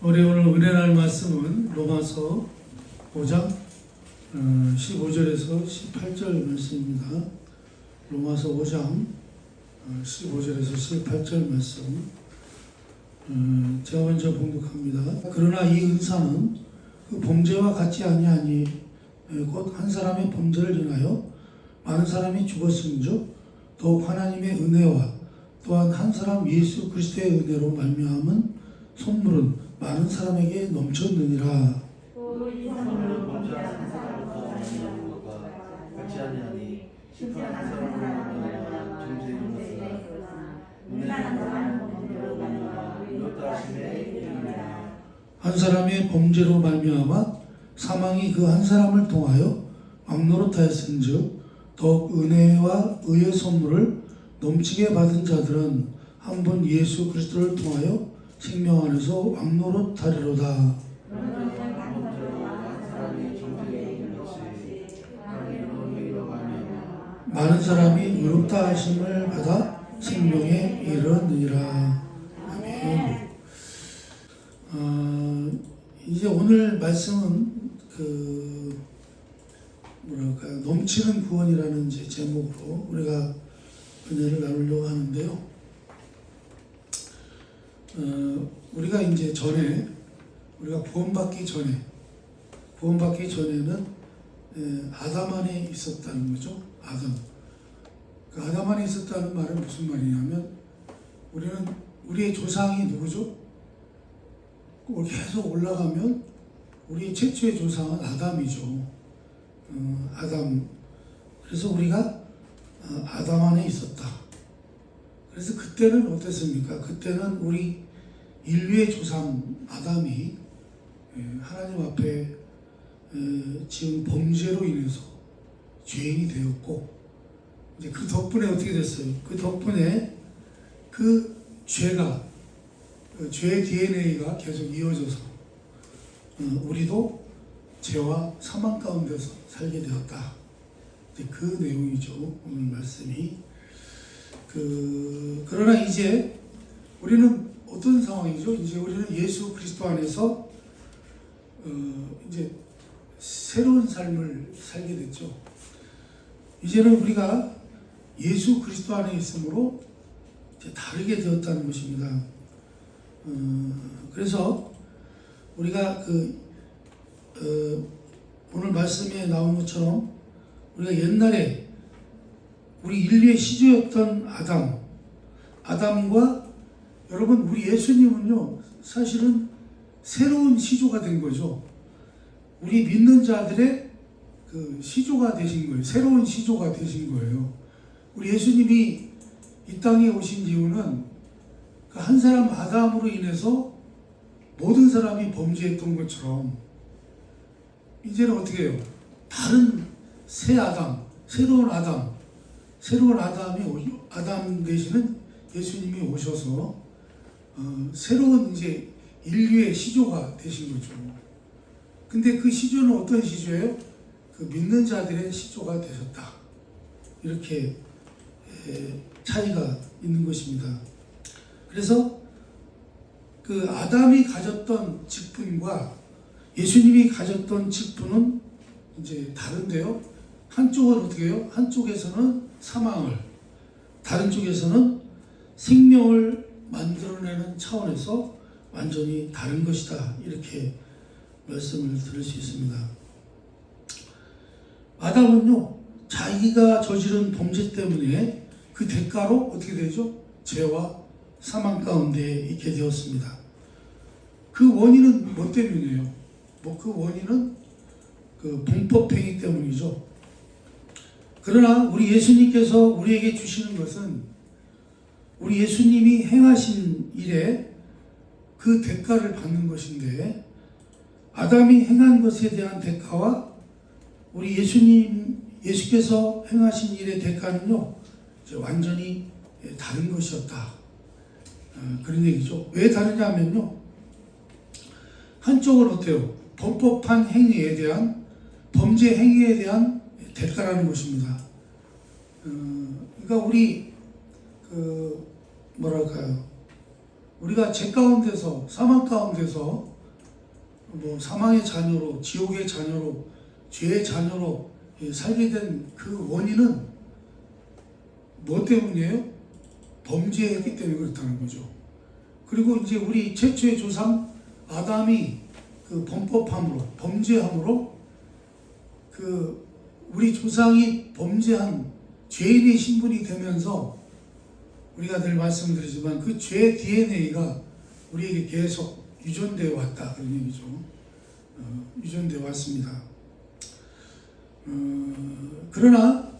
우리 오늘 은혜날 말씀은 로마서 5장 15절에서 18절 말씀입니다. 로마서 5장 15절에서 18절 말씀 제가 먼저 봉독합니다. 그러나 이 은사는 그 범죄와 같지 아니하니 곧 한 사람의 범죄를 인하여 많은 사람이 죽었음즉 더욱 하나님의 은혜와 또한 한 사람 예수 그리스도의 은혜로 말미암은 선물은 많은 사람에게 넘쳤느니라. 또 이 선물은 범죄한 한 사람으로부터 아니하는 것과 같지 아니하니 심판 한 사람으로 말미암아 존재인 것은 인간한 사람은 범죄로 말미암아 의롭다 하심에 이르니라. 한 사람의 범죄로 말미암아 사망이 그 한 사람을 통하여 왕노릇하였은즉 더욱 은혜와 의의 선물을 넘치게 받은 자들은 한 분 예수 그리스도를 통하여 생명 안에서 왕노릇하리로다. 많은 사람이 의롭다 하심을 받아 생명에 이르느니라. 아멘. 이제 오늘 말씀은 넘치는 구원이라는 제목으로 우리가 은혜를 나누려고 하는데요. 우리가 이제 우리가 구원받기 전에는 아담 안에 있었다는 거죠. 아담. 그 아담 안에 있었다는 말은 무슨 말이냐면 우리의 조상이 누구죠? 계속 올라가면 우리의 최초의 조상은 아담이죠. 아담. 그래서 우리가 아담 안에 있었다. 그래서 그때는 어땠습니까? 그때는 우리 인류의 조상 아담이 하나님 앞에 지은 범죄로 인해서 죄인이 되었고, 이제 그 덕분에 어떻게 됐어요? 그 덕분에 그 죄의 DNA가 계속 이어져서 우리도 죄와 사망 가운데서 살게 되었다. 이제 그 내용이죠. 오늘 말씀이. 그러나 이제 우리는 어떤 상황이죠? 이제 우리는 예수 그리스도 안에서 이제 새로운 삶을 살게 됐죠. 이제는 우리가 예수 그리스도 안에 있으므로 이제 다르게 되었다는 것입니다. 그래서 우리가 오늘 말씀에 나온 것처럼 우리가 옛날에 우리 인류의 시조였던 아담과 여러분 우리 예수님은요 사실은 새로운 시조가 된 거죠. 우리 믿는 자들의 그 시조가 되신 거예요. 새로운 시조가 되신 거예요. 우리 예수님이 이 땅에 오신 이유는 그 한 사람 아담으로 인해서 모든 사람이 범죄했던 것처럼 이제는 어떻게 해요? 다른 새 아담, 새로운 아담 되시는 예수님이 오셔서 새로운 이제 인류의 시조가 되신 거죠. 근데 그 시조는 어떤 시조예요? 그 믿는 자들의 시조가 되셨다. 이렇게 차이가 있는 것입니다. 그래서 그 아담이 가졌던 직분과 예수님이 가졌던 직분은 이제 다른데요. 한쪽은 어떻게 해요? 한쪽에서는 사망을, 다른 쪽에서는 생명을 만들어내는 차원에서 완전히 다른 것이다. 이렇게 말씀을 들을 수 있습니다. 아담은요, 자기가 저지른 범죄 때문에 그 대가로 어떻게 되죠? 죄와 사망 가운데 있게 되었습니다. 그 원인은 뭐 때문이에요? 그 원인은 그 범법행위 때문이죠. 그러나 우리 예수님께서 우리에게 주시는 것은 우리 예수님이 행하신 일에 그 대가를 받는 것인데, 아담이 행한 것에 대한 대가와 우리 예수께서 행하신 일의 대가는요, 완전히 다른 것이었다. 그런 얘기죠. 왜 다르냐면요, 한쪽은 어때요? 범법한 행위에 대한, 범죄 행위에 대한 대가라는 것입니다. 그러니까 우리 우리가 죄 가운데서, 사망 가운데서 뭐 사망의 자녀로, 지옥의 자녀로, 죄의 자녀로 살게 된 그 원인은 뭐 때문이에요? 범죄했기 때문에 그렇다는 거죠. 그리고 이제 우리 최초의 조상 아담이 그 범법함으로, 범죄함으로 그 우리 조상이 범죄한 죄인의 신분이 되면서 우리가 늘 말씀드리지만 그 죄의 DNA가 우리에게 계속 유전되어 왔다 그런 얘기죠. 유전되어 왔습니다. 그러나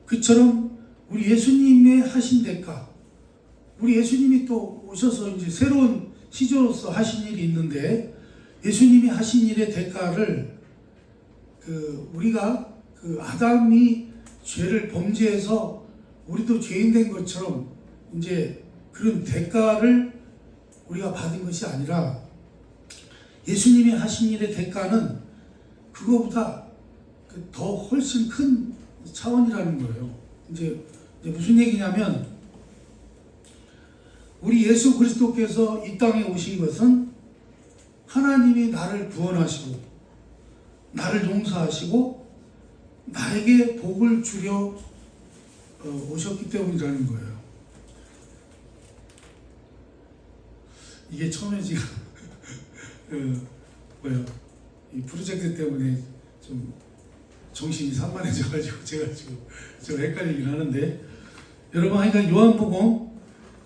그처럼 우리 예수님의 하신 대가, 우리 예수님이 또 오셔서 이제 새로운 시조로서 하신 일이 있는데, 예수님이 하신 일의 대가를 우리가 아담이 죄를 범죄해서 우리도 죄인 된 것처럼 이제 그런 대가를 우리가 받은 것이 아니라, 예수님이 하신 일의 대가는 그거보다 더 훨씬 큰 차원이라는 거예요. 이제 무슨 얘기냐면, 우리 예수 그리스도께서 이 땅에 오신 것은 하나님이 나를 구원하시고 나를 용서하시고 나에게 복을 주려 오셨기 때문이라는 거예요. 이게 처음에 지금 이 프로젝트 때문에 좀 정신이 산만해져가지고 제가 지금 좀 헷갈리긴 하는데, 여러분 하니까 요한복음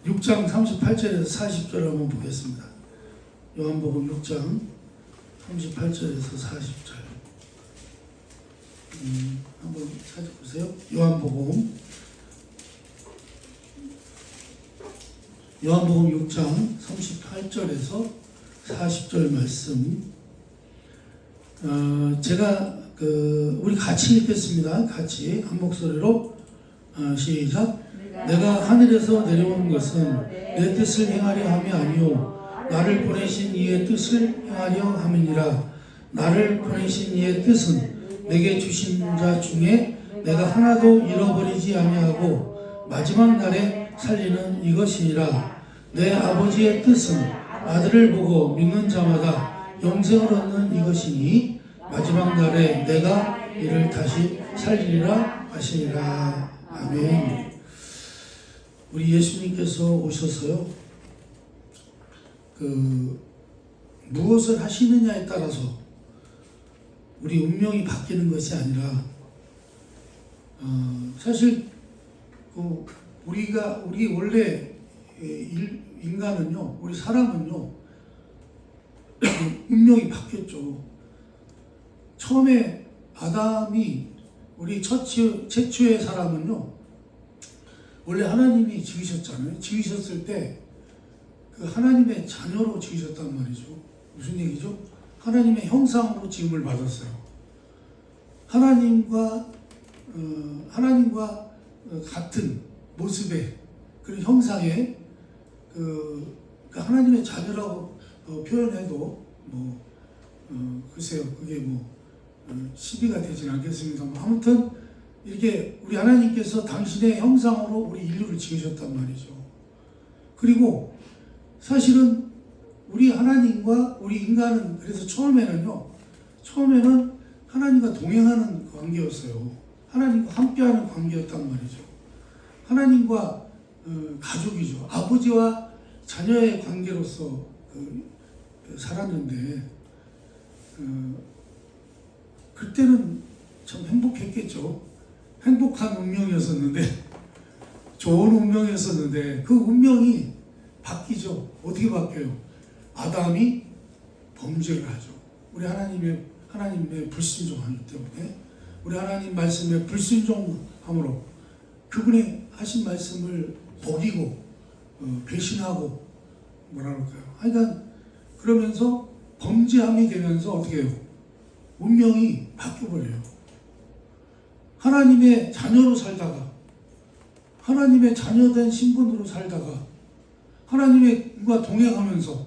6장 38절에서 40절 한번 보겠습니다. 요한복음 6장 38절에서 40절 한번 찾아보세요. 요한복음 6장 38절에서 40절 말씀, 제가 우리 같이 읽겠습니다. 같이 한 목소리로 시작. 내가 하늘에서 내려온 것은 내 뜻을 행하려 함이 아니요 나를 보내신 이의 뜻을 행하려 함이니라. 나를 보내신 이의 뜻은 내게 주신 자 중에 내가 하나도 잃어버리지 아니하고 마지막 날에 살리는 이것이니라. 내 아버지의 뜻은 아들을 보고 믿는 자마다 영생을 얻는 이것이니 마지막 날에 내가 이를 다시 살리리라 하시니라. 아멘. 우리 예수님께서 오셔서요, 무엇을 하시느냐에 따라서 우리 운명이 바뀌는 것이 아니라, 사실 우리 원래 인간은요, 우리 사람은요, 운명이 바뀌었죠. 처음에 아담이, 우리 최초의 사람은요, 원래 하나님이 지으셨잖아요. 지으셨을 때 그 하나님의 자녀로 지으셨단 말이죠. 무슨 얘기죠? 하나님의 형상으로 지음을 받았어요. 하나님과 같은 모습의 그런 형상의 하나님의 자녀라고 표현해도 글쎄요, 그게 시비가 되진 않겠습니다만, 아무튼 이렇게 우리 하나님께서 당신의 형상으로 우리 인류를 지으셨단 말이죠. 그리고 사실은 우리 하나님과 우리 인간은, 그래서 처음에는 하나님과 동행하는 관계였어요. 하나님과 함께하는 관계였단 말이죠. 하나님과 가족이죠. 아버지와 자녀의 관계로서 살았는데, 그때는 참 행복했겠죠. 행복한 운명이었었는데, 좋은 운명이었었는데, 그 운명이 바뀌죠. 어떻게 바뀌어요? 아담이 범죄를 하죠. 우리 하나님의 불순종하기 때문에, 우리 하나님 말씀에 불순종함으로 그분의 하신 말씀을 어기고 배신하고 그럴까요? 그러면서 범죄함이 되면서 어떻게 해요? 운명이 바뀌어버려요. 하나님의 자녀로 살다가, 하나님의 자녀된 신분으로 살다가, 하나님과 동행하면서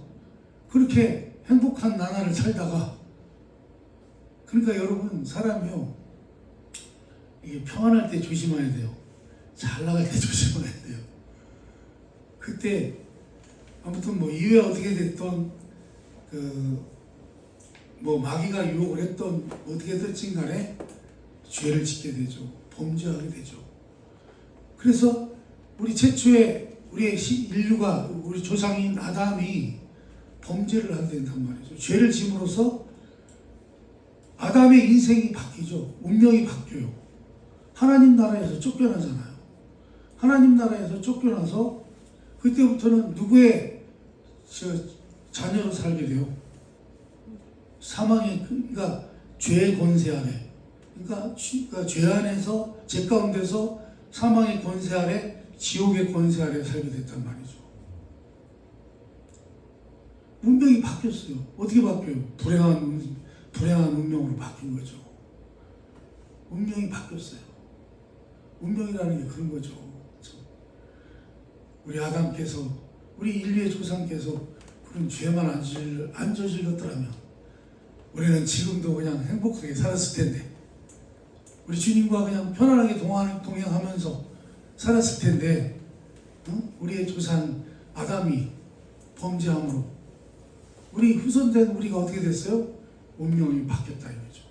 그렇게 행복한 나날을 살다가, 그러니까 여러분, 사람이요, 이게 평안할 때 조심해야 돼요. 잘 나갈 때 조심해야 돼요. 그때 아무튼 뭐 이후에 어떻게 됐던 뭐 마귀가 유혹을 했던 어떻게 됐든 간에 죄를 짓게 되죠. 범죄하게 되죠. 그래서 우리 최초의 우리의 인류가 우리 조상인 아담이 범죄를 하게 된단 말이죠. 죄를 짐으로써 아담의 인생이 바뀌죠. 운명이 바뀌어요. 하나님 나라에서 쫓겨나잖아요. 하나님 나라에서 쫓겨나서 그때부터는 누구의 자녀로 살게 돼요? 사망의, 그러니까 죄의 권세 아래, 그러니까 죄 안에서, 죄 가운데서 사망의 권세 아래, 지옥의 권세 아래 살게 됐단 말이죠. 운명이 바뀌었어요. 어떻게 바뀌어요? 불행한 운명으로 바뀐 거죠. 운명이 바뀌었어요. 운명이라는 게 그런 거죠. 우리 아담께서, 우리 인류의 조상께서 그런 죄만 안 저질렀더라면 우리는 지금도 그냥 행복하게 살았을 텐데, 우리 주님과 그냥 편안하게 동행하면서 살았을 텐데, 우리의 조상 아담이 범죄함으로 우리 후손된 우리가 어떻게 됐어요? 운명이 바뀌었다 이거죠.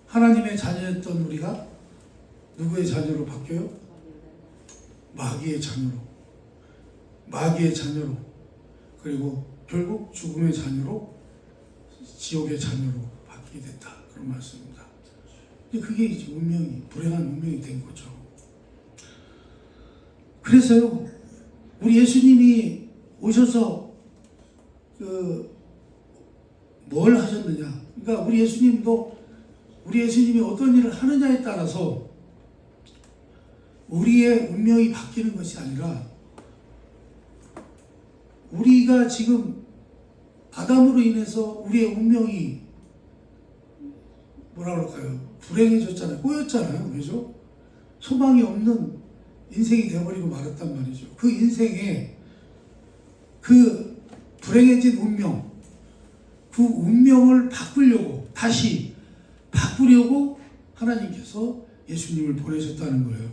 하나님의 자녀였던 우리가 누구의 자녀로 바뀌어요? 마귀의 자녀로, 그리고 결국 죽음의 자녀로, 지옥의 자녀로 바뀌게 됐다, 그런 말씀입니다. 그게 이제 운명이, 불행한 운명이 된 거죠. 그래서요, 우리 예수님이 오셔서 뭘 하셨느냐? 그러니까 우리 예수님이 어떤 일을 하느냐에 따라서 우리의 운명이 바뀌는 것이 아니라, 우리가 지금 아담으로 인해서 우리의 운명이 뭐라 그럴까요? 불행해졌잖아요. 꼬였잖아요. 그죠? 소망이 없는 인생이 되어버리고 말았단 말이죠. 그 인생에 그 불행해진 운명, 그 운명을 다시 바꾸려고 하나님께서 예수님을 보내셨다는 거예요.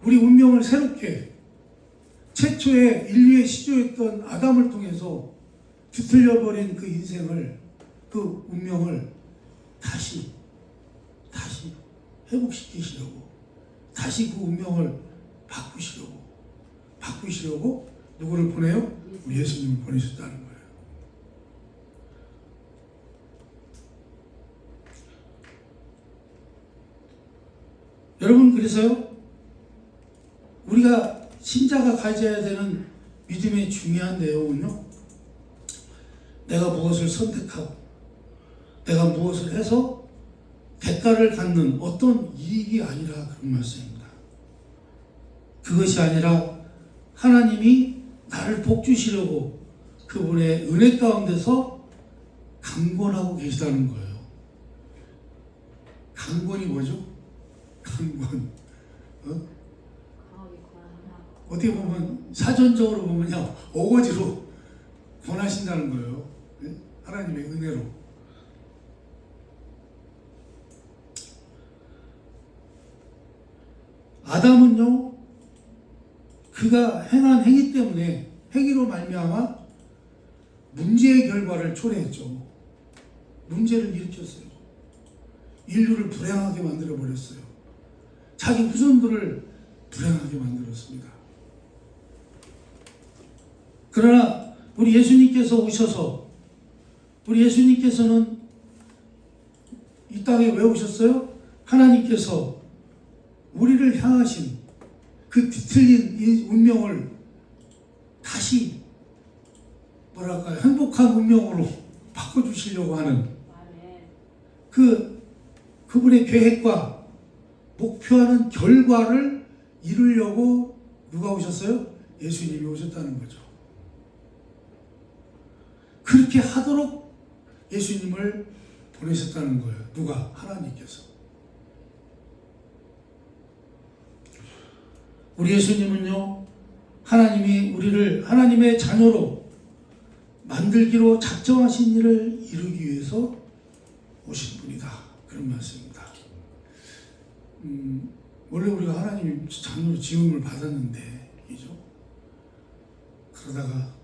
우리 운명을 새롭게, 최초의 인류의 시조였던 아담을 통해서 뒤틀려버린 그 인생을, 그 운명을 다시 회복시키시려고, 다시 그 운명을 바꾸시려고 누구를 보내요? 우리 예수님을 보내셨다는 거예요. 여러분, 그래서요, 우리가 신자가 가져야 되는 믿음의 중요한 내용은요, 내가 무엇을 선택하고 내가 무엇을 해서 대가를 갖는 어떤 이익이 아니라, 그런 말씀입니다. 그것이 아니라 하나님이 나를 복주시려고 그분의 은혜 가운데서 강권하고 계시다는 거예요. 강권이 뭐죠? 강권. 어떻게 보면, 사전적으로 보면요, 어거지로 권하신다는 거예요. 하나님의 은혜로. 아담은요, 그가 행한 행위 때문에, 행위로 말미암아 문제의 결과를 초래했죠. 문제를 일으켰어요. 인류를 불행하게 만들어버렸어요. 자기 후손들을 불행하게 만들었습니다. 그러나 우리 예수님께서 오셔서, 우리 예수님께서는 이 땅에 왜 오셨어요? 하나님께서 우리를 향하신 그 뒤틀린 이 운명을 다시 행복한 운명으로 바꿔주시려고 하는 그분의 계획과 목표하는 결과를 이루려고 누가 오셨어요? 예수님이 오셨다는 거죠. 그렇게 하도록 예수님을 보내셨다는 거예요. 누가? 하나님께서. 우리 예수님은요, 하나님이 우리를 하나님의 자녀로 만들기로 작정하신 일을 이루기 위해서 오신 분이다, 그런 말씀입니다. 원래 우리가 하나님 자녀로 지음을 받았는데, 그죠? 그러다가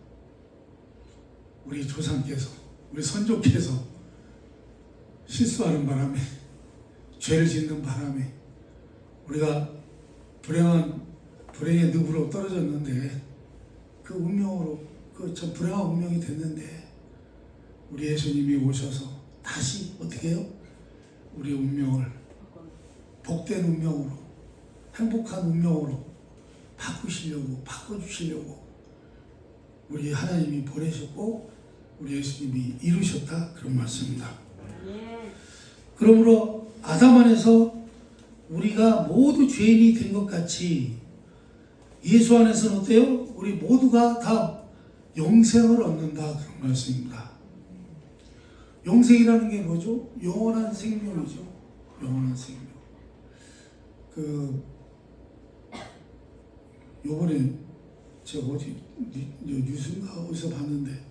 우리 조상께서, 우리 선조께서 실수하는 바람에, 죄를 짓는 바람에 우리가 불행의 늪으로 떨어졌는데, 그 운명으로, 그 참 불행한 운명이 됐는데, 우리 예수님이 오셔서 다시 어떻게 해요? 우리 운명을 복된 운명으로, 행복한 운명으로 바꿔주시려고 우리 하나님이 보내셨고 우리 예수님이 이루셨다, 그런 말씀입니다. 그러므로 아담 안에서 우리가 모두 죄인이 된 것 같이 예수 안에서는 어때요? 우리 모두가 다 영생을 얻는다, 그런 말씀입니다. 영생이라는 게 뭐죠? 영원한 생명이죠. 영원한 생명. 요번에 제가 어디 뉴스인가 어디서 봤는데,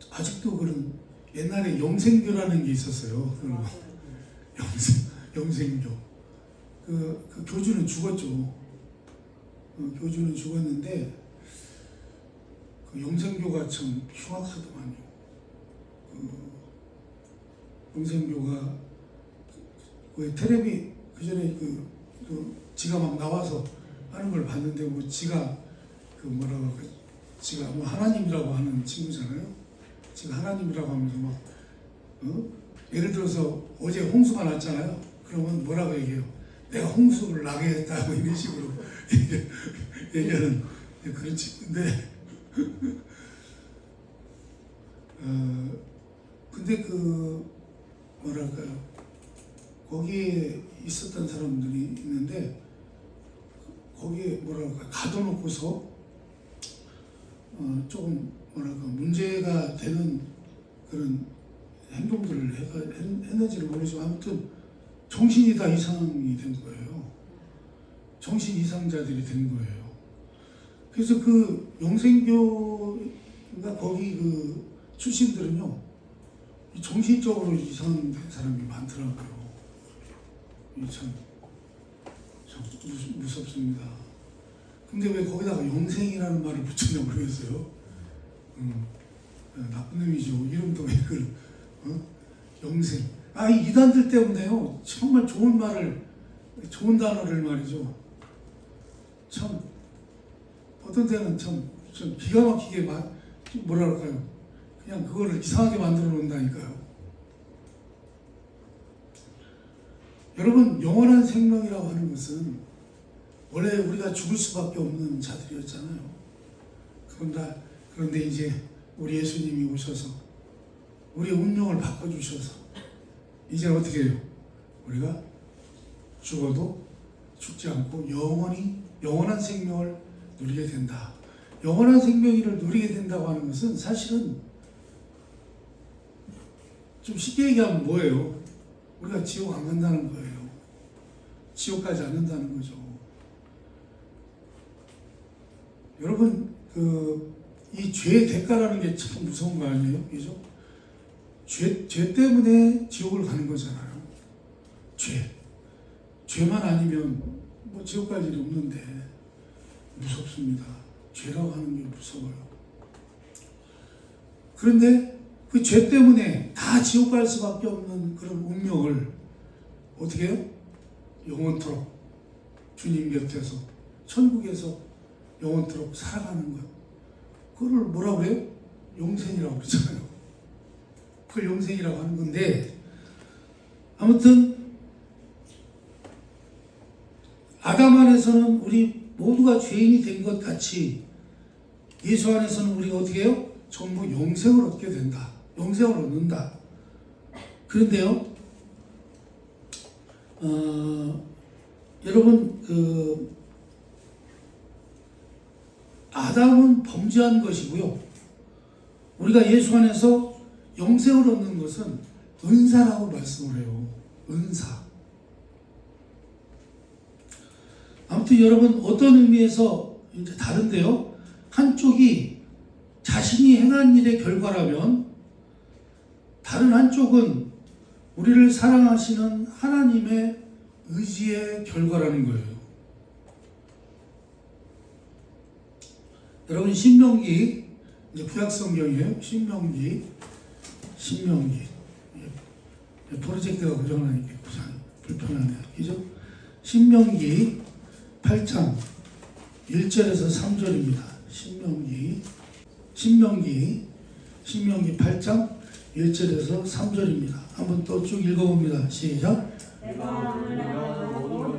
아직도 그런 옛날에 영생교라는 게 있었어요. 영생교. 그 교주는 죽었죠. 교주는 죽었는데 그 영생교가 참 흉악하더만요. 영생교가 그 텔레비 그전에 지가 막 나와서 하는 걸 봤는데, 뭐 지가 지가 뭐 하나님이라고 하는 친구잖아요. 지가 하나님이라고 하면서 막 예를 들어서 어제 홍수가 났잖아요. 그러면 뭐라고 얘기해요? 내가 홍수를 나게 했다고 이런 식으로 얘기하는 그런 친구인데, 근데 뭐랄까요? 거기에 있었던 사람들이 있는데, 거기에 가둬놓고서 조금 문제가 되는 그런 행동들을 했는지를 모르지만 아무튼 정신이 다 이상이 된 거예요. 정신 이상자들이 된 거예요. 그래서 그 영생교가 거기 출신들은요, 정신적으로 이상한 사람이 많더라고요. 참 무섭습니다. 근데 왜 거기다가 영생이라는 말을 붙였냐 모르겠어요. 나쁜 놈이죠. 이름도 왜 영생. 이 이단들 때문에요. 정말 좋은 단어를 말이죠. 참 어떤 때는 참 기가 막히게 뭐랄까요? 그냥 그거를 이상하게 만들어 놓는다니까요. 여러분, 영원한 생명이라고 하는 것은 원래 우리가 죽을 수밖에 없는 자들이었잖아요. 그런데 이제 우리 예수님이 오셔서 우리의 운명을 바꿔주셔서 이제 어떻게 해요? 우리가 죽어도 죽지 않고 영원한 생명을 누리게 된다. 영원한 생명을 누리게 된다고 하는 것은 사실은 좀 쉽게 얘기하면 뭐예요? 우리가 지옥 안 간다는 거예요. 지옥 가지 않는다는 거죠. 여러분, 이 죄의 대가라는 게 참 무서운 거 아니에요? 그죠? 죄 때문에 지옥을 가는 거잖아요. 죄만 아니면 뭐 지옥 갈 일이 없는데 무섭습니다. 죄라고 하는 게 무서워요. 그런데 그 죄 때문에 다 지옥 갈 수밖에 없는 그런 운명을 어떻게 해요? 영원토록 주님 곁에서, 천국에서 영원토록 살아가는 것. 그걸 뭐라고 해요? 영생이라고 그러잖아요. 그걸 영생이라고 하는 건데, 아무튼 아담 안에서는 우리 모두가 죄인이 된 것 같이 예수 안에서는 우리가 어떻게 해요? 전부 영생을 얻게 된다. 영생을 얻는다. 그런데요, 여러분, 아담은 범죄한 것이고요. 우리가 예수 안에서 영생을 얻는 것은 은사라고 말씀을 해요. 은사. 아무튼 여러분, 어떤 의미에서 이제 다른데요. 한쪽이 자신이 행한 일의 결과라면 다른 한쪽은 우리를 사랑하시는 하나님의 의지의 결과라는 거예요. 여러분 신명기 이제 구약 성경이에요. 신명기 프로젝트가 고장나니까 불편하네요. 그죠? 신명기 8장 1절에서 3절입니다. 신명기 8장 1절에서 3절입니다. 한번 또 쭉 읽어봅니다. 시작.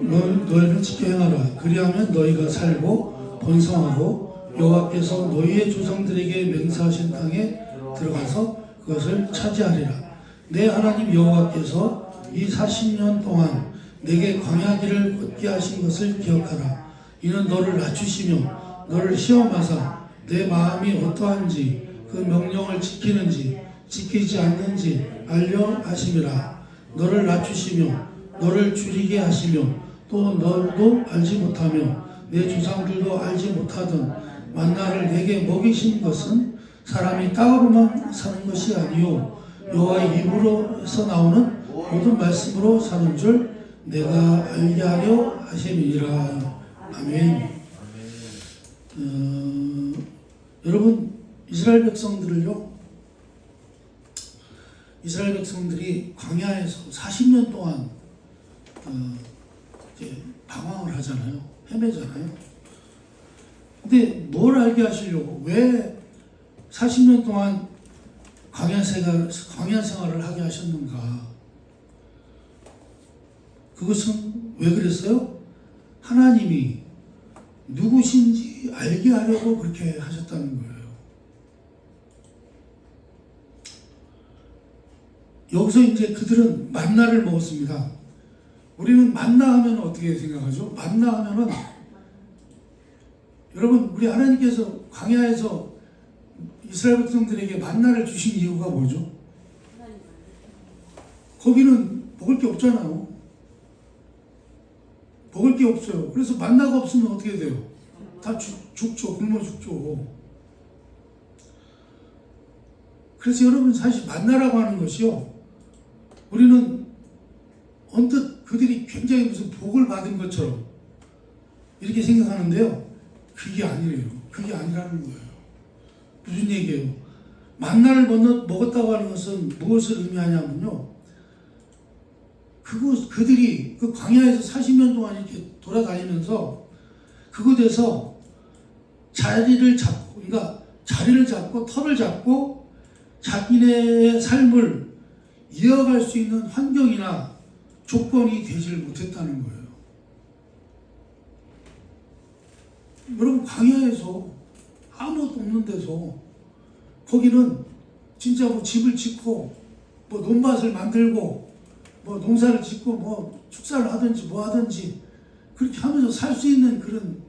너희는 지켜 행하라. 그리하면 너희가 살고 번성하고 여호와께서 너희의 조상들에게 맹세하신 땅에 들어가서 그것을 차지하리라. 내 하나님 여호와께서 이 40년 동안 내게 광야길을 걷게 하신 것을 기억하라. 이는 너를 낮추시며 너를 시험하사 내 마음이 어떠한지 그 명령을 지키는지 지키지 않는지 알려 하심이라. 너를 낮추시며 너를 줄이게 하시며 또 너도 알지 못하며 내 조상들도 알지 못하던 만나를 내게 먹이신 것은 사람이 땅으로만 사는 것이 아니요 여호와의 입으로서 나오는 모든 말씀으로 사는 줄 내가 알게 하려 하심이니라. 아멘. 여러분 이스라엘 백성들이 광야에서 40년 동안 이제 방황을 하잖아요. 헤매잖아요. 근데 뭘 알게 하시려고 왜 40년 동안 광야 생활을 하게 하셨는가? 그것은 왜 그랬어요? 하나님이 누구신지 알게 하려고 그렇게 하셨다는 거예요. 여기서 이제 그들은 만나를 먹었습니다. 우리는 만나 하면 어떻게 생각하죠? 만나 하면은 여러분 우리 하나님께서 광야에서 이스라엘 백성들에게 만나를 주신 이유가 뭐죠? 거기는 먹을 게 없잖아요. 먹을 게 없어요. 그래서 만나가 없으면 어떻게 돼요? 다 죽죠. 굶어 죽죠. 그래서 여러분 사실 만나라고 하는 것이요. 우리는 언뜻 그들이 굉장히 무슨 복을 받은 것처럼 이렇게 생각하는데요. 그게 아니래요. 그게 아니라는 거예요. 무슨 얘기예요? 만나를 먹었다고 하는 것은 무엇을 의미하냐면요. 그들이 그 광야에서 40년 동안 이렇게 돌아다니면서 그곳에서 자리를 잡고 털을 잡고 자기네의 삶을 이어갈 수 있는 환경이나 조건이 되지를 못했다는 거예요. 여러분 광야에서 아무것도 없는 데서 거기는 진짜 뭐 집을 짓고 뭐 논밭을 만들고 뭐 농사를 짓고 뭐 축사를 하든지 뭐 하든지 그렇게 하면서 살 수 있는 그런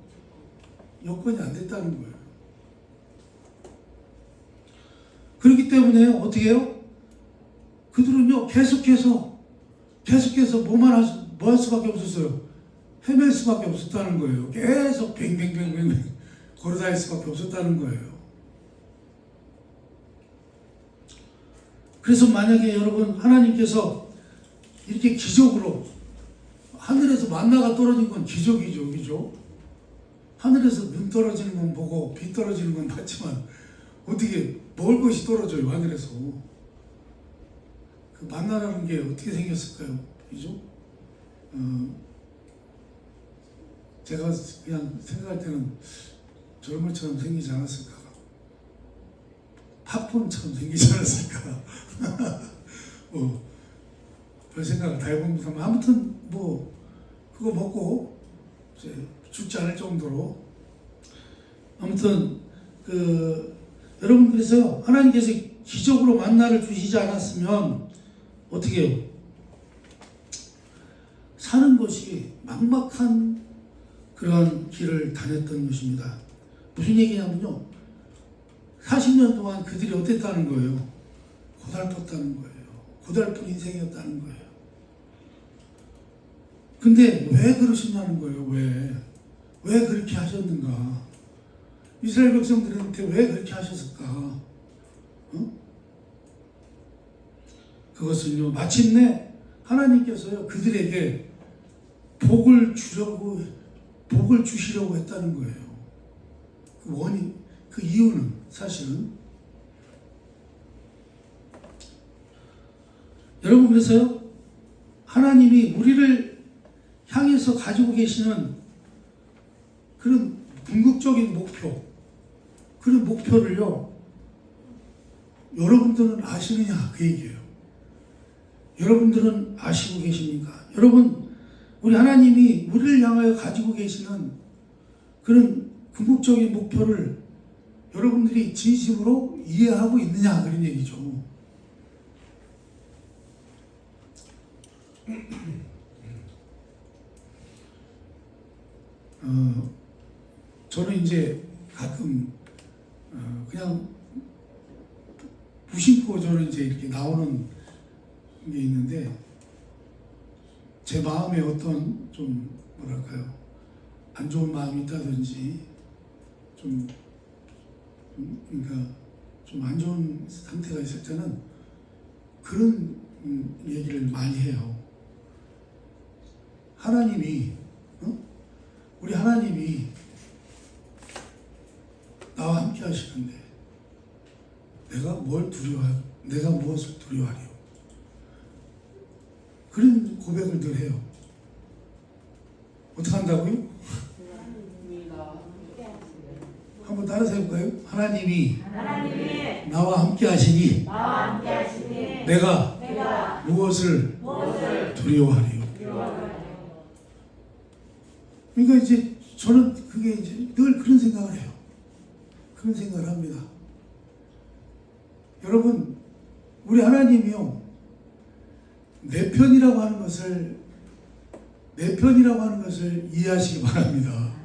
여건이 안 됐다는 거예요. 그렇기 때문에 어떻게 해요? 그들은요 계속해서 뭐 할 수밖에 없었어요. 헤맬 수밖에 없었다는 거예요. 계속 뱅뱅뱅뱅 걸어다닐 수밖에 없었다는 거예요. 그래서 만약에 여러분 하나님께서 이렇게 기적으로 하늘에서 만나가 떨어진 건 기적이죠. 그죠? 하늘에서 눈 떨어지는 건 보고 비 떨어지는 건 봤지만 어떻게 먹을 것이 떨어져요. 하늘에서. 그 만나라는 게 어떻게 생겼을까요? 그죠? 제가 그냥 생각할 때는 절물처럼 생기지 않았을까? 팝콘처럼 생기지 않았을까? 별 생각을 다 해봅니다. 아무튼 뭐 그거 먹고 이제 죽지 않을 정도로 아무튼 여러분 그래서요 하나님께서 기적으로 만나를 주시지 않았으면 어떻게 해요? 사는 것이 막막한 그런 길을 다녔던 것입니다. 무슨 얘기냐면요 40년 동안 그들이 어땠다는 거예요? 고달팠다는 거예요. 고달픈 인생이었다는 거예요. 근데 왜 그러시냐는 거예요. 왜 그렇게 하셨는가? 이스라엘 백성들한테 왜 그렇게 하셨을까? 그것은요 마침내 하나님께서요 그들에게 복을 주시려고 했다는 거예요. 그 원인 그 이유는 사실은 여러분, 그래서요, 하나님이 우리를 향해서 가지고 계시는 그런 궁극적인 목표, 그런 목표를요, 여러분들은 아시느냐, 그 얘기예요. 여러분들은 아시고 계십니까? 여러분, 우리 하나님이 우리를 향하여 가지고 계시는 그런 궁극적인 목표를 여러분들이 진심으로 이해하고 있느냐, 그런 얘기죠. 저는 이제 가끔 그냥 무심코 저는 이제 이렇게 나오는 게 있는데, 제 마음에 어떤 좀 뭐랄까요, 안 좋은 마음이 있다든지 그러니까 좀 안 좋은 상태가 있을 때는 그런 얘기를 많이 해요. 하나님이 우리 하나님이 나와 함께 하시는데 내가 무엇을 두려워하리요? 그런 고백을 늘 해요. 어떻게 한다고요? 한번 따라서 해볼까요? 하나님이 나와 함께 하시니 내가 무엇을 두려워하리요? 그러니까 이제 저는 그게 이제 늘 그런 생각을 해요. 그런 생각을 합니다. 여러분, 우리 하나님이요, 내 편이라고 하는 것을 이해하시기 바랍니다.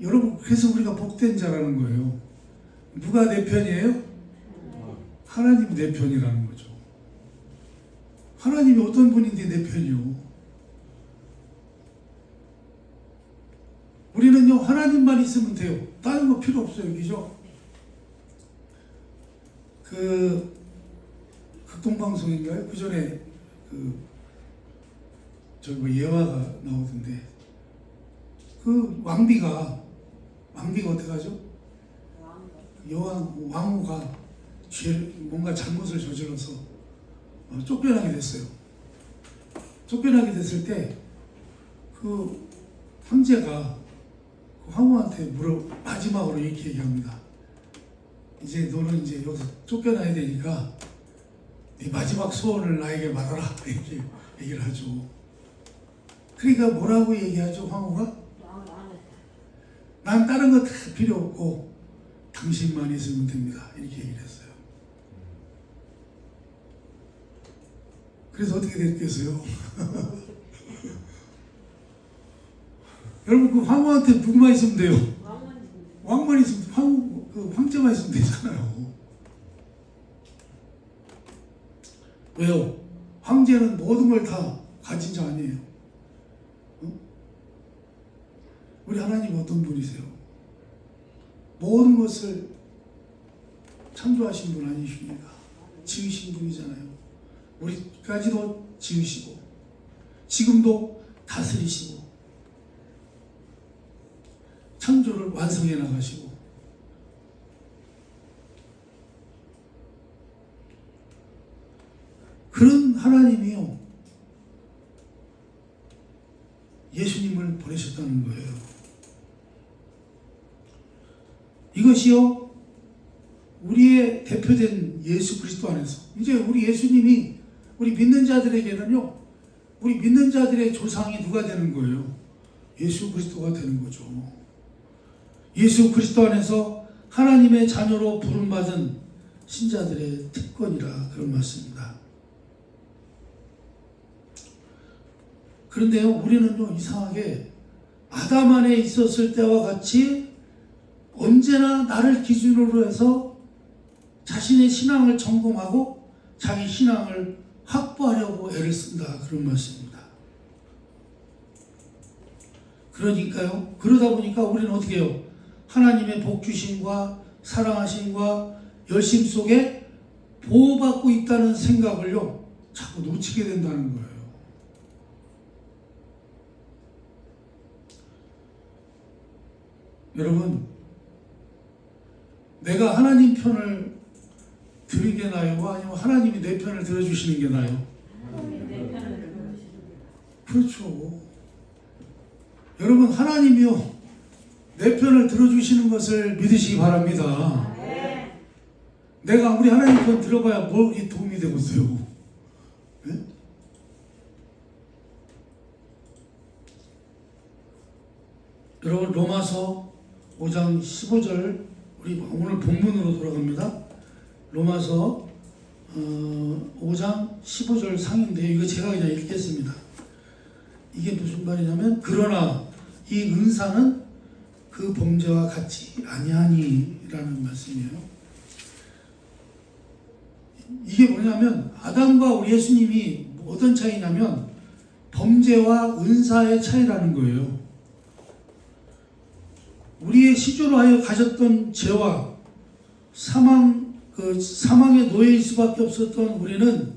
여러분, 그래서 우리가 복된 자라는 거예요. 누가 내 편이에요? 하나님이 내 편이라는 거죠. 하나님이 어떤 분인데 내 편이요? 우리는요, 하나님만 있으면 돼요. 다른 거 필요 없어요. 그죠? 극동방송인가요? 그 전에 예화가 나오던데, 왕비가 어떻게 하죠? 왕후가 뭔가 잘못을 저질러서 쫓겨나게 됐어요. 쫓겨나게 됐을 때 황제가 황후한테 마지막으로 이렇게 얘기합니다. 이제 너는 이제 여기서 쫓겨나야 되니까 네 마지막 소원을 나에게 말하라, 이렇게 얘기를 하죠. 그러니까 뭐라고 얘기하죠, 황후가? 난 다른 거 다 필요 없고 당신만 있으면 됩니다, 이렇게 얘기를 했어요. 그래서 어떻게 됐겠어요? 여러분, 그 황후한테 누구만 있으면 돼요? 왕만 있으면, 황제만 있으면 되잖아요. 왜요? 황제는 모든 걸 다 가진 자 아니에요. 우리 하나님 어떤 분이세요? 모든 것을 창조하신 분 아니십니까? 지으신 분이잖아요. 우리까지도 지으시고 지금도 다스리시고 창조를 완성해 나가시고, 그런 하나님이요, 예수님을 보내셨다는 거예요. 이것이요, 우리의 대표된 예수 그리스도 안에서, 이제 우리 예수님이 우리 믿는 자들에게는요, 우리 믿는 자들의 조상이 누가 되는 거예요? 예수 그리스도가 되는 거죠. 예수 그리스도 안에서 하나님의 자녀로 부름받은 신자들의 특권이라 그런 말씀입니다. 그런데요, 우리는요, 이상하게 아담 안에 있었을 때와 같이 언제나 나를 기준으로 해서 자신의 신앙을 점검하고 자기 신앙을 확보하려고 애를 쓴다, 그런 말씀입니다. 그러니까요, 그러다 보니까 우리는 어떻게 해요? 하나님의 복주심과 사랑하심과 열심 속에 보호받고 있다는 생각을요, 자꾸 놓치게 된다는 거예요. 여러분, 내가 하나님 편을 드는 게 나아요? 아니면 하나님이 내 편을 들어주시는 게 나아요? 그렇죠. 여러분, 하나님이요, 내 편을 들어주시는 것을 믿으시기 바랍니다. 내가 우리 하나님 편 들어봐야 뭘 도움이 되겠어요? 네? 여러분, 로마서 5장 15절, 우리 오늘 본문으로 돌아갑니다. 로마서 5장 15절 상인데요. 이거 제가 그냥 읽겠습니다. 이게 무슨 말이냐면, 그러나 이 은사는 그 범죄와 같지 아니하니 라는 말씀이에요. 이게 뭐냐면, 아담과 우리 예수님이 어떤 차이냐면 범죄와 은사의 차이라는 거예요. 우리의 시조로 하여 가졌던 죄와 사망에 놓일 수밖에 없었던 우리는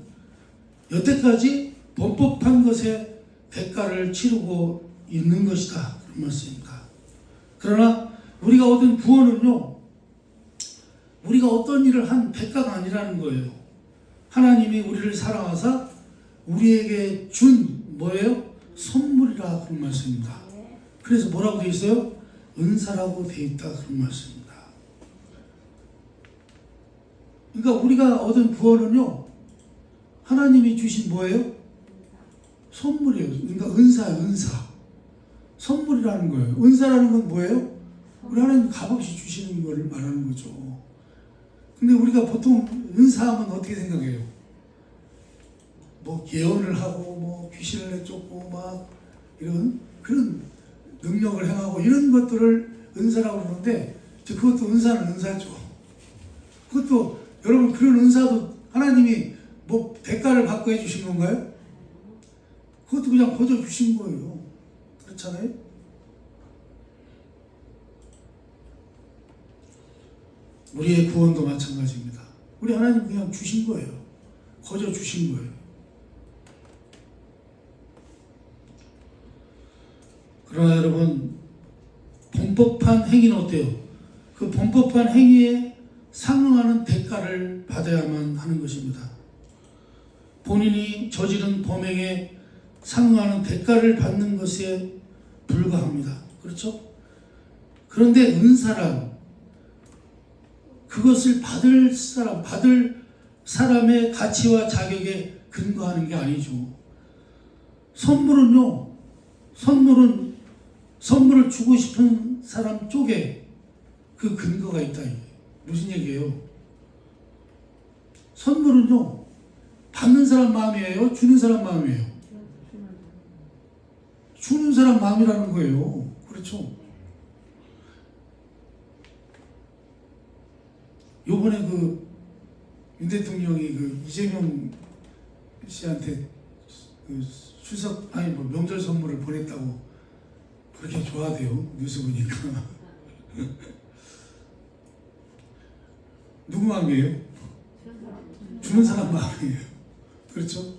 여태까지 범법한 것의 대가를 치르고 있는 것이다, 그런 말씀입니다. 그러나 우리가 얻은 구원은요, 우리가 어떤 일을 한 대가가 아니라는 거예요. 하나님이 우리를 사랑하사 우리에게 준 뭐예요? 선물이라, 그런 말씀입니다. 그래서 뭐라고 되어 있어요? 은사라고 되어 있다, 그런 말씀입니다. 그러니까 우리가 얻은 구원은요, 하나님이 주신 뭐예요? 선물이에요. 그러니까 은사예요, 은사. 선물이라는 거예요. 은사라는 건 뭐예요? 우리 하나님 값없이 주시는 걸 말하는 거죠. 근데 우리가 보통 은사하면 어떻게 생각해요? 뭐 예언을 하고 뭐 귀신을 내쫓고 막 이런 그런 능력을 행하고 이런 것들을 은사라고 그러는데, 그것도 은사는 은사죠. 그것도 여러분, 그런 은사도 하나님이 뭐 대가를 받고 해주신 건가요? 그것도 그냥 거저 주신 거예요. 그렇잖아요? 우리의 구원도 마찬가지입니다. 우리 하나님 그냥 주신 거예요. 거저 주신 거예요. 그러나 여러분, 범법한 행위는 어때요? 그 범법한 행위에 상응하는 대가를 받아야만 하는 것입니다. 본인이 저지른 범행에 상응하는 대가를 받는 것에 불과합니다. 그렇죠? 그런데 은사란 그것을 받을 사람의 가치와 자격에 근거하는 게 아니죠. 선물을 주고 싶은 사람 쪽에 그 근거가 있다. 무슨 얘기예요? 선물은요, 받는 사람 마음이에요? 주는 사람 마음이에요? 주는 사람 마음이라는 거예요. 그렇죠? 요번에 윤 대통령이 이재명 씨한테 명절 선물을 보냈다고 그렇게 좋아하대요. 뉴스 보니까. 누구 마음이에요? 주는 사람 마음이에요. 그렇죠?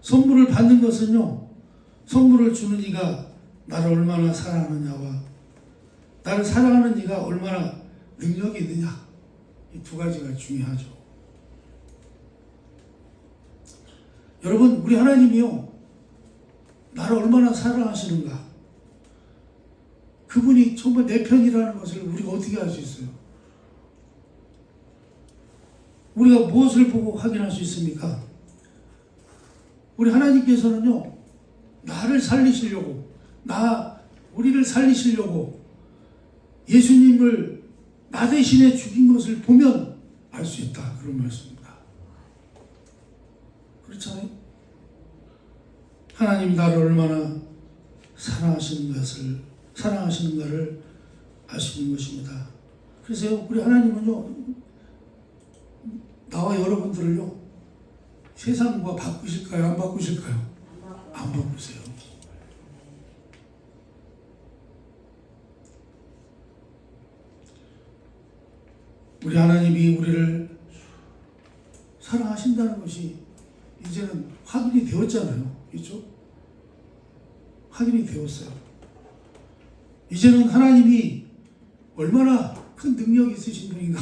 선물을 받는 것은요, 선물을 주는 이가 나를 얼마나 사랑하느냐와 나를 사랑하는 이가 얼마나 능력이 있느냐, 이 두 가지가 중요하죠. 여러분, 우리 하나님이요, 나를 얼마나 사랑하시는가, 그분이 정말 내 편이라는 것을 우리가 어떻게 알 수 있어요? 우리가 무엇을 보고 확인할 수 있습니까? 우리 하나님께서는요, 나를 살리시려고, 우리를 살리시려고 예수님을 나 대신에 죽인 것을 보면 알 수 있다, 그런 말씀입니다. 그렇잖아요? 하나님 나를 얼마나 사랑하시는가를 알 수 있는 것입니다. 그래서 우리 하나님은요, 나와 여러분들을요, 세상과 바꾸실까요? 안 바꾸실까요? 안 바꾸세요. 우리 하나님이 우리를 사랑하신다는 것이 이제는 확인이 되었잖아요. 그렇죠? 확인이 되었어요. 이제는 하나님이 얼마나 큰 능력이 있으신 분인가.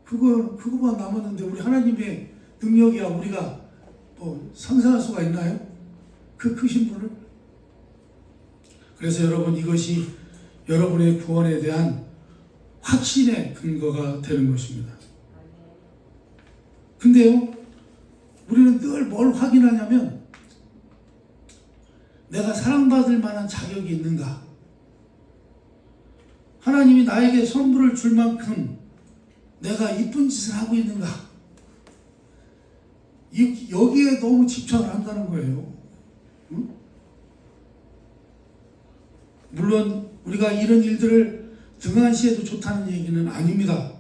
그거만 남았는데 우리 하나님의 능력이야 우리가 뭐 상상할 수가 있나요? 그 크신 분을. 그래서 여러분, 이것이 여러분의 구원에 대한 확신의 근거가 되는 것입니다. 근데요, 우리는 늘 뭘 확인하냐면 내가 사랑받을 만한 자격이 있는가? 하나님이 나에게 선물을 줄 만큼 내가 이쁜 짓을 하고 있는가? 여기에 너무 집착을 한다는 거예요. 응? 물론 우리가 이런 일들을 등한시해도 좋다는 얘기는 아닙니다.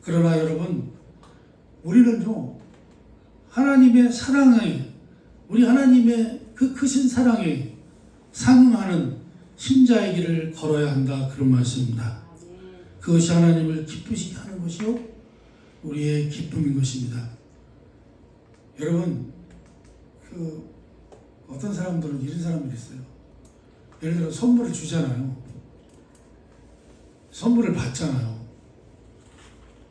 그러나 여러분, 우리는요, 하나님의 사랑에, 우리 하나님의 그 크신 사랑에 상응하는 신자의 길을 걸어야 한다, 그런 말씀입니다. 그것이 하나님을 기쁘시게 하는 것이요 우리의 기쁨인 것입니다. 여러분, 어떤 사람들은 이런 사람들이 있어요. 예를 들어 선물을 주잖아요. 선물을 받잖아요.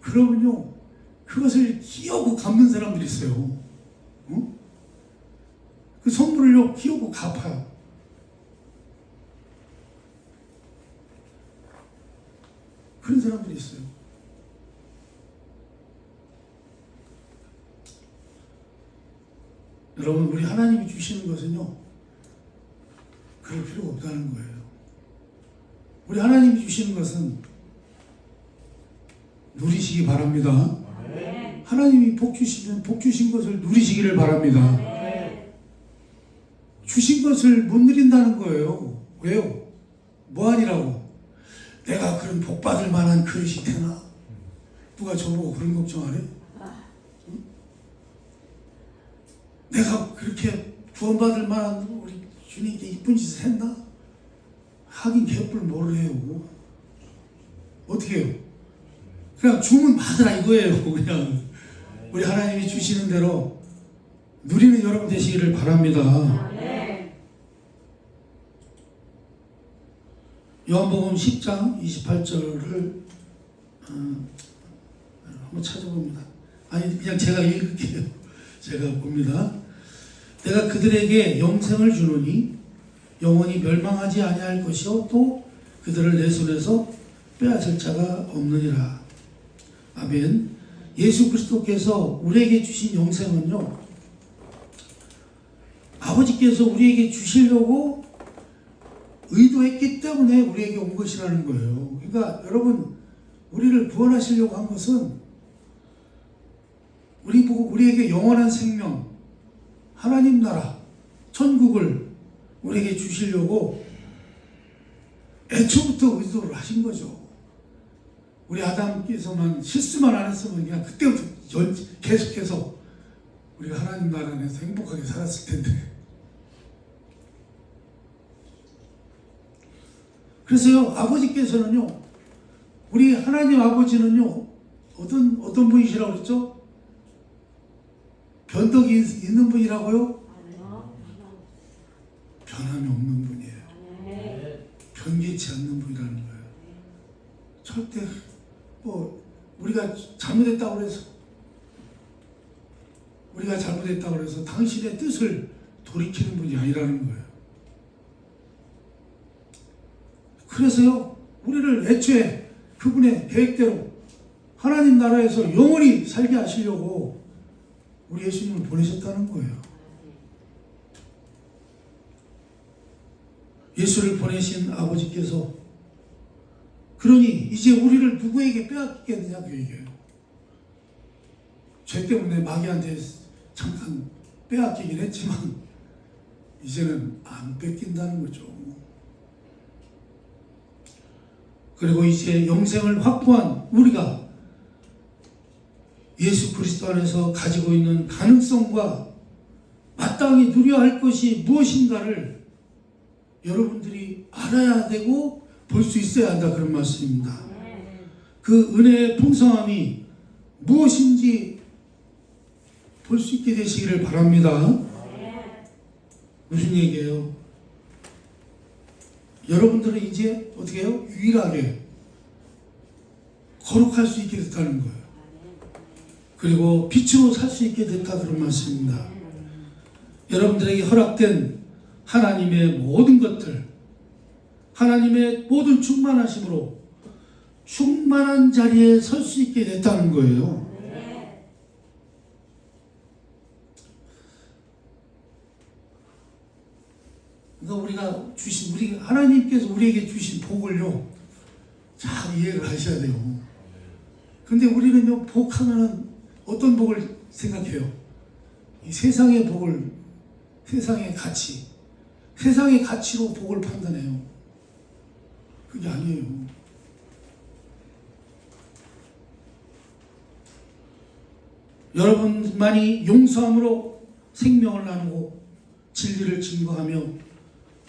그러면요, 그것을 기어고 갚는 사람들이 있어요. 어? 그 선물을요, 기어고 갚아요. 그런 사람들이 있어요. 여러분, 우리 하나님이 주시는 것은요, 그럴 필요가 없다는 거예요. 우리 하나님이 주시는 것은 누리시기 바랍니다. 하나님이 복 주시면 복 주신 것을 누리시기를 바랍니다. 주신 것을 못 누린다는 거예요. 왜요? 뭐하니라고? 내가 그런 복 받을 만한 그릇이 되나? 누가 저보고 그런 걱정 안 해? 응? 내가 그렇게 구원받을 만한 우리 주님께 이쁜 짓을 했나? 하긴 개뿔 뭘 해요. 어떻게 해요? 그냥 주문 받으라 이거예요. 그냥 우리 하나님이 주시는 대로 누리는 여러분 되시기를 바랍니다. 요한복음 10장 28절을 한번 찾아봅니다. 아니, 그냥 제가 읽을게요. 제가 봅니다. 내가 그들에게 영생을 주노니 영원히 멸망하지 아니할 것이요 또 그들을 내 손에서 빼앗을 자가 없느니라. 아멘. 예수 그리스도께서 우리에게 주신 영생은요, 아버지께서 우리에게 주시려고 의도했기 때문에 우리에게 온 것이라는 거예요. 그러니까 여러분, 우리를 구원하시려고 한 것은 우리에게 영원한 생명, 하나님 나라, 천국을 우리에게 주시려고 애초부터 의도를 하신 거죠. 우리 아담께서만 실수만 안 했으면 그냥 그때부터 계속해서 우리가 하나님 나라 안에서 행복하게 살았을 텐데. 그래서요, 아버지께서는요, 우리 하나님 아버지는요, 어떤 분이시라고 그랬죠? 변덕이 있는 분이라고요? 변함이 없는 분이에요. 변개치 않는 분이라는 거예요. 절대 우리가 잘못했다고 해서 당신의 뜻을 돌이키는 분이 아니라는 거예요. 그래서요, 우리를 애초에 그분의 계획대로 하나님 나라에서 영원히 살게 하시려고 우리 예수님을 보내셨다는 거예요. 예수를 보내신 아버지께서 그러니 이제 우리를 누구에게 빼앗기겠느냐 그 얘기예요. 죄 때문에 마귀한테 잠깐 빼앗기긴 했지만 이제는 안 뺏긴다는 거죠. 그리고 이제 영생을 확보한 우리가 예수 그리스도 안에서 가지고 있는 가능성과 마땅히 누려야 할 것이 무엇인가를 여러분들이 알아야 되고 볼 수 있어야 한다, 그런 말씀입니다. 그 은혜의 풍성함이 무엇인지 볼 수 있게 되시기를 바랍니다. 무슨 얘기예요? 여러분들은 이제 어떻게 해요? 유일하게 거룩할 수 있게 됐다는 거예요. 그리고 빛으로 살 수 있게 됐다 그런 말씀입니다. 여러분들에게 허락된 하나님의 모든 것들, 하나님의 모든 충만하심으로 충만한 자리에 설 수 있게 됐다는 거예요. 그러니까 우리 하나님께서 우리에게 주신 복을요, 잘 이해를 하셔야 돼요. 근데 우리는요, 복하면은 어떤 복을 생각해요? 이 세상의 복을, 세상의 가치, 세상의 가치로 복을 판단해요. 그게 아니에요. 여러분만이 용서함으로 생명을 나누고 진리를 증거하며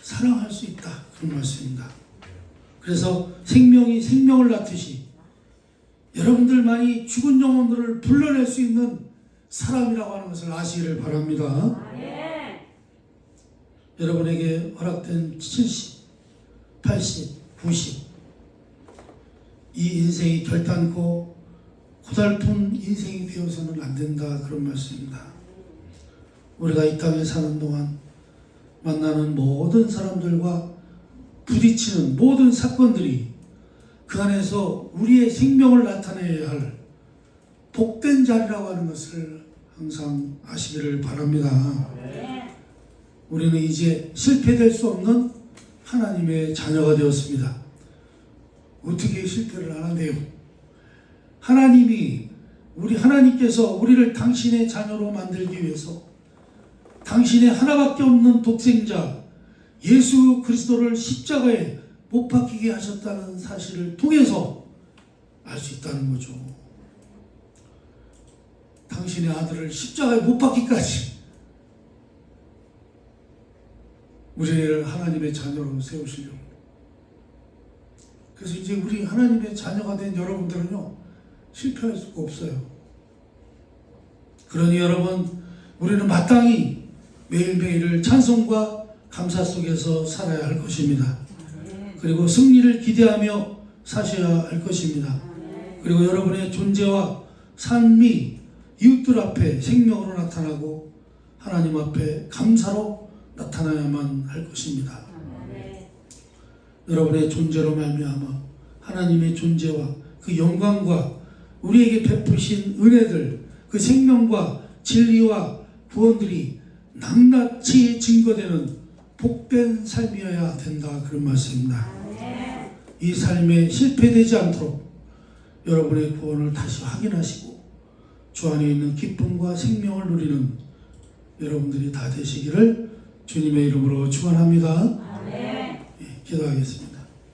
사랑할 수 있다. 그런 말씀입니다. 그래서 생명이 생명을 낳듯이 여러분들만이 죽은 영혼들을 불러낼 수 있는 사람이라고 하는 것을 아시기를 바랍니다. 여러분에게 허락된 70, 80, 90 이 인생이 결단코 고달픈 인생이 되어서는 안 된다. 그런 말씀입니다. 우리가 이 땅에 사는 동안 만나는 모든 사람들과 부딪히는 모든 사건들이 그 안에서 우리의 생명을 나타내야 할 복된 자리라고 하는 것을 항상 아시기를 바랍니다. 우리는 이제 실패될 수 없는 하나님의 자녀가 되었습니다. 어떻게 실패를 안 한대요? 하나님께서 우리를 당신의 자녀로 만들기 위해서 당신의 하나밖에 없는 독생자 예수 그리스도를 십자가에 못 박히게 하셨다는 사실을 통해서 알 수 있다는 거죠. 당신의 아들을 십자가에 못 박기까지 우리를 하나님의 자녀로 세우시려고. 그래서 이제 우리 하나님의 자녀가 된 여러분들은요, 실패할 수가 없어요. 그러니 여러분, 우리는 마땅히 매일매일을 찬송과 감사 속에서 살아야 할 것입니다. 그리고 승리를 기대하며 사셔야 할 것입니다. 그리고 여러분의 존재와 삶이 이웃들 앞에 생명으로 나타나고 하나님 앞에 감사로 나타나야만 할 것입니다. 여러분의 존재로 말미암아 하나님의 존재와 그 영광과 우리에게 베푸신 은혜들, 그 생명과 진리와 구원들이 낱낱이 증거되는 복된 삶이어야 된다. 그런 말씀입니다. 이 삶에 실패되지 않도록 여러분의 구원을 다시 확인하시고 주 안에 있는 기쁨과 생명을 누리는 여러분들이 다 되시기를 주님의 이름으로 축원합니다. 기도하겠습니다.